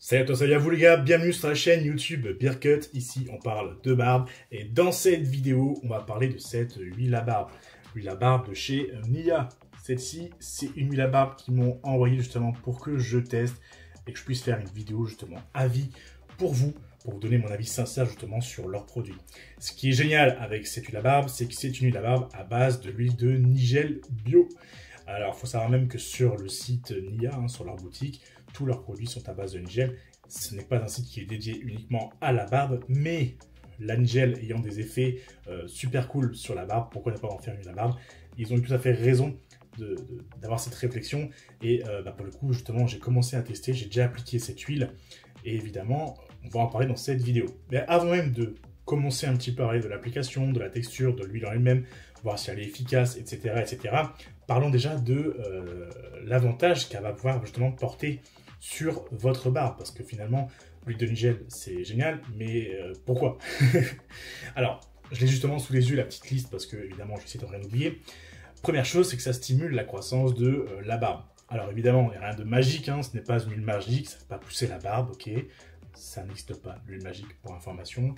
Salut à toi, salut à vous les gars, bienvenue sur la chaîne YouTube Beardcut. Ici on parle de barbe et dans cette vidéo on va parler de cette huile à barbe. L'huile à barbe de chez Nia. Celle-ci c'est une huile à barbe qu'ils m'ont envoyée justement pour que je teste et que je puisse faire une vidéo justement avis pour vous donner mon avis sincère justement sur leurs produits. Ce qui est génial avec cette huile à barbe, c'est que c'est une huile à barbe à base de l'huile de Nigel Bio. Alors il faut savoir même que sur le site Nia, sur leur boutique, tous leurs produits sont à base de Nigel. Ce n'est pas un site qui est dédié uniquement à la barbe, mais la Nigel ayant des effets super cool sur la barbe, pourquoi ne pas en faire une huile à barbe? Ils ont eu tout à fait raison d'avoir cette réflexion. Et pour le coup, justement, j'ai commencé à tester, j'ai déjà appliqué cette huile. Et évidemment, on va en parler dans cette vidéo. Mais avant même de commencer un petit peu à parler de l'application, de la texture, de l'huile en elle-même, voir si elle est efficace, etc., parlons déjà de l'avantage qu'elle va pouvoir justement porter sur votre barbe, parce que finalement l'huile de Nigel c'est génial, mais pourquoi? Alors je l'ai justement sous les yeux la petite liste, parce que évidemment j'essaie de rien oublier. Première chose, c'est que ça stimule la croissance de la barbe. Alors évidemment il n'y a rien de magique, ce n'est pas une huile magique, ça ne va pas pousser la barbe, ok, ça n'existe pas l'huile magique pour information.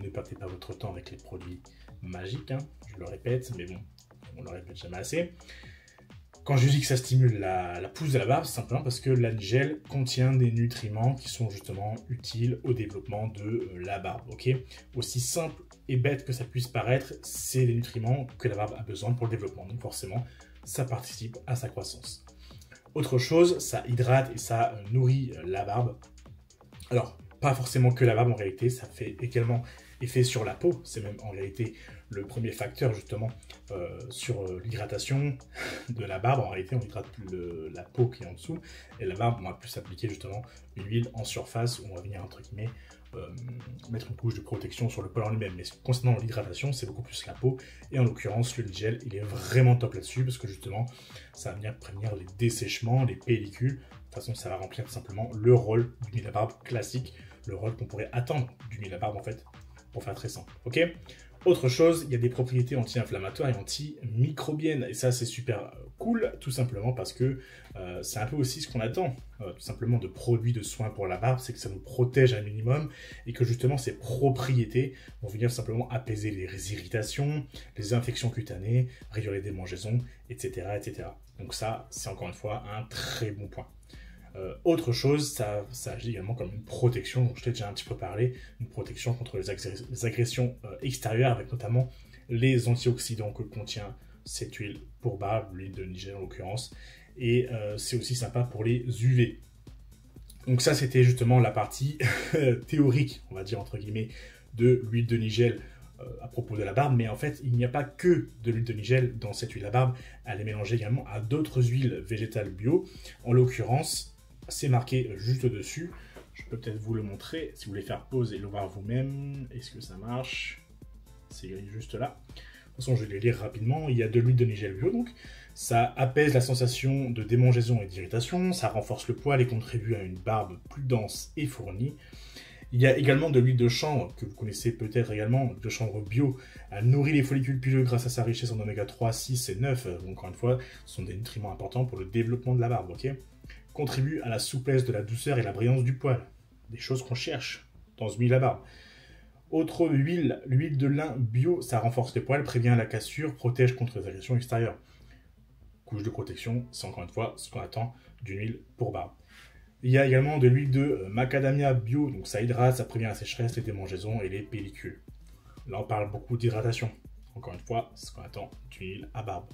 Ne perdez pas votre temps avec les produits magiques, je le répète, mais bon, on le répète jamais assez. Quand je dis que ça stimule la pousse de la barbe, c'est simplement parce que la Nigel contient des nutriments qui sont justement utiles au développement de la barbe. Ok, aussi simple et bête que ça puisse paraître, c'est des nutriments que la barbe a besoin pour le développement. Donc forcément, ça participe à sa croissance. Autre chose, ça hydrate et ça nourrit la barbe. Alors, pas forcément que la barbe en réalité, ça fait également effet sur la peau. C'est même en réalité le premier facteur justement sur l'hydratation de la barbe. En réalité, on hydrate la peau qui est en dessous, et la barbe, on va plus appliquer justement une huile en surface où on va venir entre guillemets mettre une couche de protection sur le poil en lui-même. Mais concernant l'hydratation, c'est beaucoup plus la peau, et en l'occurrence le Nigel, il est vraiment top là-dessus parce que justement ça va venir prévenir les dessèchements, les pellicules. De toute façon, ça va remplir tout simplement le rôle d'une huile à barbe classique, le rôle qu'on pourrait attendre d'une huile à barbe en fait, pour faire très simple, ok. Autre chose, il y a des propriétés anti-inflammatoires et antimicrobiennes, et ça c'est super cool, tout simplement parce que c'est un peu aussi ce qu'on attend, tout simplement de produits de soins pour la barbe, c'est que ça nous protège un minimum, et que justement ces propriétés vont venir simplement apaiser les irritations, les infections cutanées, réduire les démangeaisons, etc. Donc ça, c'est encore une fois un très bon point. Autre chose, ça agit également comme une protection, dont je t'ai déjà un petit peu parlé, une protection contre les agressions extérieures, avec notamment les antioxydants que contient cette huile pour barbe, l'huile de Nigel en l'occurrence, et c'est aussi sympa pour les UV. Donc ça, c'était justement la partie théorique, on va dire entre guillemets, de l'huile de Nigel à propos de la barbe, mais en fait, il n'y a pas que de l'huile de Nigel dans cette huile à barbe, elle est mélangée également à d'autres huiles végétales bio, en l'occurrence, c'est marqué juste dessus. Je peux peut-être vous le montrer si vous voulez faire pause et le voir vous-même. Est-ce que ça marche? C'est juste là. De toute façon, je vais les lire rapidement. Il y a de l'huile de Nigel bio, donc ça apaise la sensation de démangeaison et d'irritation, ça renforce le poil et contribue à une barbe plus dense et fournie. Il y a également de l'huile de chanvre, que vous connaissez peut-être également, de chanvre bio. Elle nourrit les follicules pileux grâce à sa richesse en oméga 3, 6 et 9. Encore une fois, ce sont des nutriments importants pour le développement de la barbe, ok? Contribue à la souplesse, de la douceur et la brillance du poil. Des choses qu'on cherche dans une huile à barbe. Autre huile, l'huile de lin bio, ça renforce les poils, prévient la cassure, protège contre les agressions extérieures. Couche de protection, c'est encore une fois ce qu'on attend d'une huile pour barbe. Il y a également de l'huile de macadamia bio, donc ça hydrate, ça prévient la sécheresse, les démangeaisons et les pellicules. Là on parle beaucoup d'hydratation. Encore une fois, c'est ce qu'on attend d'une huile à barbe.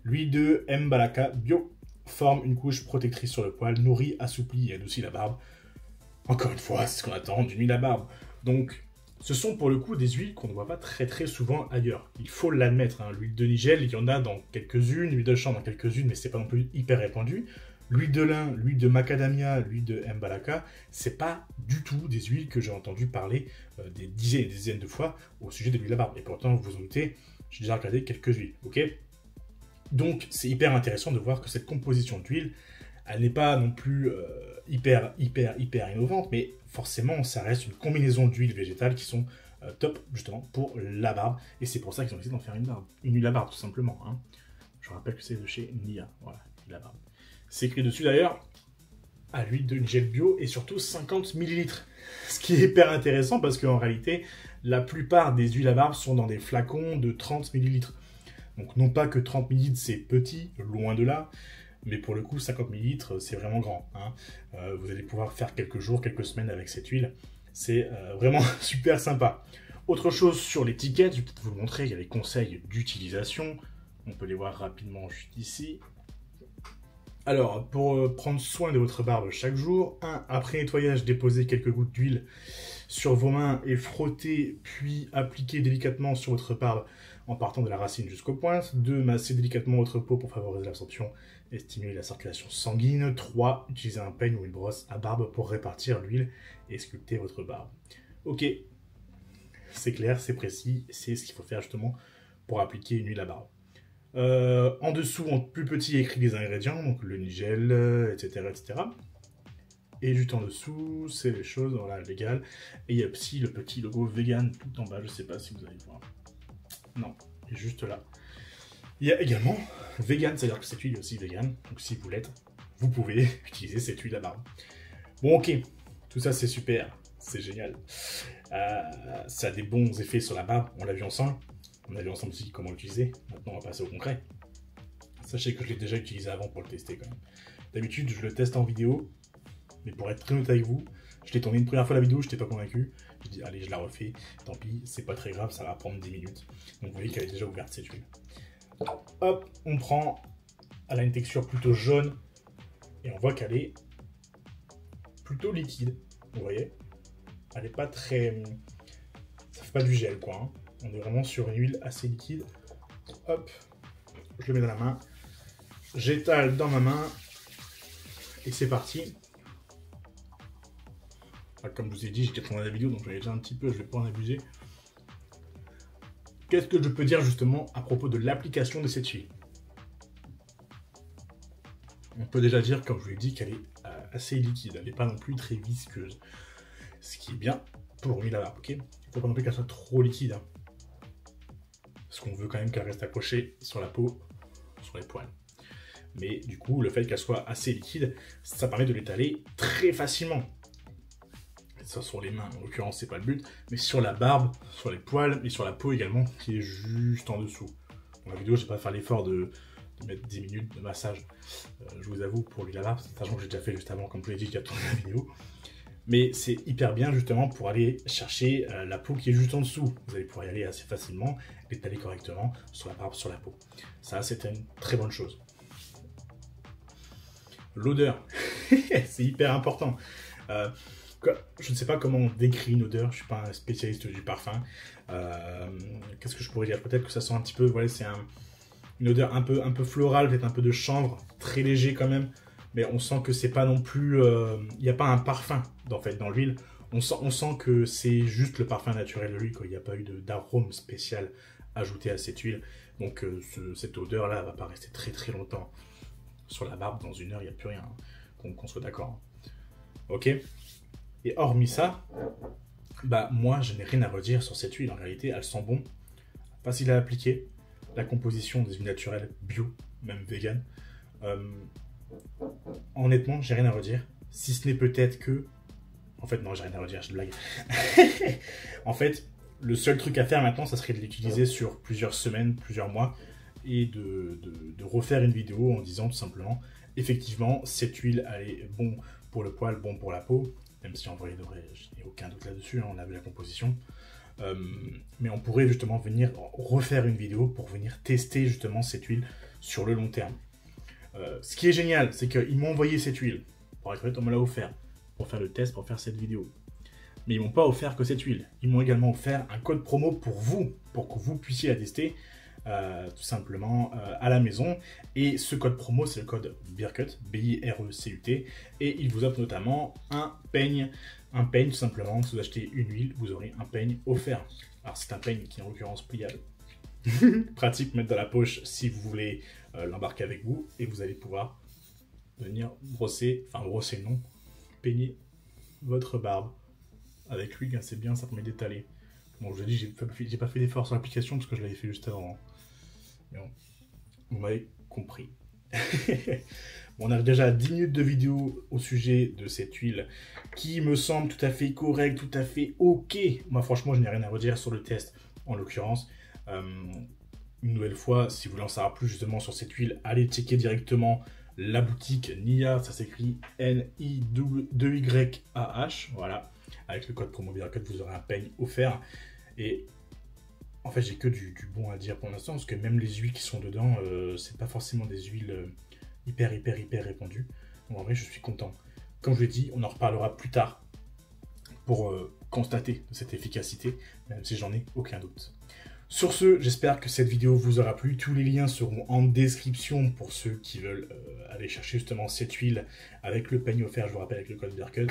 L'huile de Mbalaka bio forme une couche protectrice sur le poil, nourrit, assouplit et adoucit la barbe. Encore une fois, c'est ce qu'on attend d'une huile à barbe. Donc, ce sont pour le coup des huiles qu'on ne voit pas très souvent ailleurs. Il faut l'admettre, l'huile de Nigel, il y en a dans quelques-unes, l'huile de chanvre dans quelques-unes, mais c'est pas non plus hyper répandu. L'huile de lin, l'huile de macadamia, l'huile de Mbalaka, c'est pas du tout des huiles que j'ai entendu parler des dizaines et des dizaines de fois au sujet de l'huile à barbe. Et pourtant, vous vous en doutez, j'ai déjà regardé quelques huiles, ok? Donc, c'est hyper intéressant de voir que cette composition d'huile, elle n'est pas non plus hyper innovante, mais forcément, ça reste une combinaison d'huiles végétales qui sont top, justement, pour la barbe. Et c'est pour ça qu'ils ont décidé d'en faire une huile à barbe, tout simplement. Je rappelle que c'est de chez Nia, voilà, huile à barbe. C'est écrit dessus, d'ailleurs, à l'huile de gel bio et surtout 50 millilitres. Ce qui est hyper intéressant parce qu'en réalité, la plupart des huiles à barbe sont dans des flacons de 30 millilitres. Donc non pas que 30 millilitres c'est petit, loin de là, mais pour le coup 50 millilitres c'est vraiment grand. Hein. Vous allez pouvoir faire quelques jours, quelques semaines avec cette huile. C'est vraiment super sympa. Autre chose sur l'étiquette, je vais peut-être vous le montrer, il y a les conseils d'utilisation. On peut les voir rapidement juste ici. Alors, pour prendre soin de votre barbe chaque jour, 1. Après nettoyage, déposez quelques gouttes d'huile sur vos mains et frottez, puis appliquez délicatement sur votre barbe en partant de la racine jusqu'aux pointes. 2. Massez délicatement votre peau pour favoriser l'absorption et stimuler la circulation sanguine. 3. Utilisez un peigne ou une brosse à barbe pour répartir l'huile et sculpter votre barbe. Ok, c'est clair, c'est précis, c'est ce qu'il faut faire justement pour appliquer une huile à barbe. En dessous, en plus petit, écrit les ingrédients, donc le nigel, etc., etc. Et juste en dessous, c'est les choses, voilà, légales. Et il y a aussi le petit logo vegan tout en bas, je sais pas si vous allez voir. Non, il est juste là. Il y a également vegan, c'est-à-dire que cette huile est aussi vegan. Donc si vous l'êtes, vous pouvez utiliser cette huile à barbe. Bon, ok, tout ça c'est super, c'est génial. Ça a des bons effets sur la barbe, on l'a vu ensemble. On a vu ensemble aussi comment l'utiliser. Maintenant, on va passer au concret. Sachez que je l'ai déjà utilisé avant pour le tester quand même. D'habitude, je le teste en vidéo. Mais pour être très honnête avec vous, je l'ai tourné une première fois la vidéo, je n'étais pas convaincu. J'ai dit, allez, je la refais. Tant pis, c'est pas très grave, ça va prendre 10 minutes. Donc, vous voyez qu'elle est déjà ouverte cette huile. Hop, on prend. Elle a une texture plutôt jaune. Et on voit qu'elle est plutôt liquide. Vous voyez? Elle n'est pas très. Ça fait pas du gel, quoi. Hein. On est vraiment sur une huile assez liquide. Hop, je le mets dans la main. J'étale dans ma main. Et c'est parti. Comme je vous ai dit, j'ai déjà tourné la vidéo, donc j'en ai déjà un petit peu, je ne vais pas en abuser. Qu'est-ce que je peux dire justement à propos de l'application de cette huile? On peut déjà dire, comme je vous l'ai dit, qu'elle est assez liquide. Elle n'est pas non plus très visqueuse. Ce qui est bien pour une huile à barbe, ok? Il ne faut pas non plus qu'elle soit trop liquide. Hein. Parce qu'on veut quand même qu'elle reste accrochée sur la peau, sur les poils. Mais du coup, le fait qu'elle soit assez liquide, ça permet de l'étaler très facilement. Ça sur les mains, en l'occurrence, c'est pas le but, mais sur la barbe, sur les poils et sur la peau également, qui est juste en dessous. Dans la vidéo, je vais pas faire l'effort de mettre 10 minutes de massage, je vous avoue, pour l'huile à barbe, sachant que j'ai déjà fait juste avant, comme je vous l'ai dit, j'ai tourné la vidéo. Mais c'est hyper bien justement pour aller chercher la peau qui est juste en dessous. Vous allez pouvoir y aller assez facilement, l'étaler correctement sur la barbe, sur la peau. Ça, c'est une très bonne chose. L'odeur, c'est hyper important. Je ne sais pas comment on décrit une odeur, je ne suis pas un spécialiste du parfum. Qu'est-ce que je pourrais dire? Peut-être que ça sent un petit peu, voilà, c'est une odeur un peu florale, peut-être un peu de chanvre, très léger quand même. Mais on sent que c'est pas non plus... Il n'y a pas un parfum en fait, dans l'huile. On sent que c'est juste le parfum naturel de l'huile, il n'y a pas eu d'arôme spécial ajouté à cette huile. Donc cette odeur-là ne va pas rester très très longtemps sur la barbe. Dans une heure, il n'y a plus rien, hein, qu'on soit d'accord. Ok. Et hormis ça, bah moi je n'ai rien à redire sur cette huile. En réalité, elle sent bon, facile à appliquer. La composition des huiles naturelles bio, même vegan. Honnêtement, j'ai rien à redire. Si ce n'est peut-être que... En fait, non, j'ai rien à redire, je blague. En fait, le seul truc à faire maintenant, ça serait de l'utiliser sur plusieurs semaines, plusieurs mois, et de refaire une vidéo en disant tout simplement, effectivement, cette huile, elle est bon pour le poil, bon pour la peau, même si en vrai, je n'ai aucun doute là-dessus, hein, on a vu la composition. Mais on pourrait justement venir refaire une vidéo pour venir tester justement cette huile sur le long terme. Ce qui est génial, c'est qu'ils m'ont envoyé cette huile. Pour être honnête, on me l'a offert pour faire le test, pour faire cette vidéo. Mais ils m'ont pas offert que cette huile. Ils m'ont également offert un code promo pour vous, pour que vous puissiez la tester tout simplement à la maison. Et ce code promo, c'est le code BIRCUT, B-I-R-E-C-U-T. Et il vous offre notamment un peigne tout simplement. Si vous achetez une huile, vous aurez un peigne offert. Alors c'est un peigne qui est en l'occurrence pliable. Pratique, mettre dans la poche si vous voulez l'embarquer avec vous. Et vous allez pouvoir venir brosser, enfin brosser non, peigner votre barbe avec l'huile, c'est bien, ça permet d'étaler. Bon, je dis, j'ai pas fait d'effort sur l'application parce que je l'avais fait juste avant. Mais bon, vous m'avez compris. On a déjà 10 minutes de vidéo au sujet de cette huile qui me semble tout à fait correcte, tout à fait ok. Moi franchement je n'ai rien à redire sur le test en l'occurrence. Une nouvelle fois, si vous voulez en savoir plus justement sur cette huile, allez checker directement la boutique Nia, ça s'écrit N-I-2-Y-A-H, voilà. Avec le code promo BEARCUT, vous aurez un peigne offert. Et en fait, j'ai que du bon à dire pour l'instant, parce que même les huiles qui sont dedans, c'est pas forcément des huiles hyper répandues. Donc en vrai, je suis content. Comme je l'ai dit, on en reparlera plus tard pour constater cette efficacité, même si j'en ai aucun doute. Sur ce, j'espère que cette vidéo vous aura plu. Tous les liens seront en description pour ceux qui veulent aller chercher justement cette huile avec le peigne offert, je vous rappelle, avec le code BEARCUT.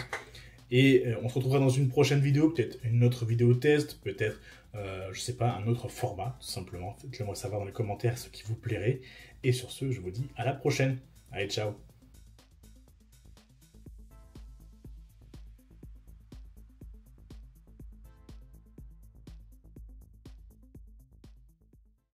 Et on se retrouvera dans une prochaine vidéo, peut-être une autre vidéo test, peut-être, je sais pas, un autre format, tout simplement. Faites-le moi savoir dans les commentaires ce qui vous plairait. Et sur ce, je vous dis à la prochaine. Allez, ciao!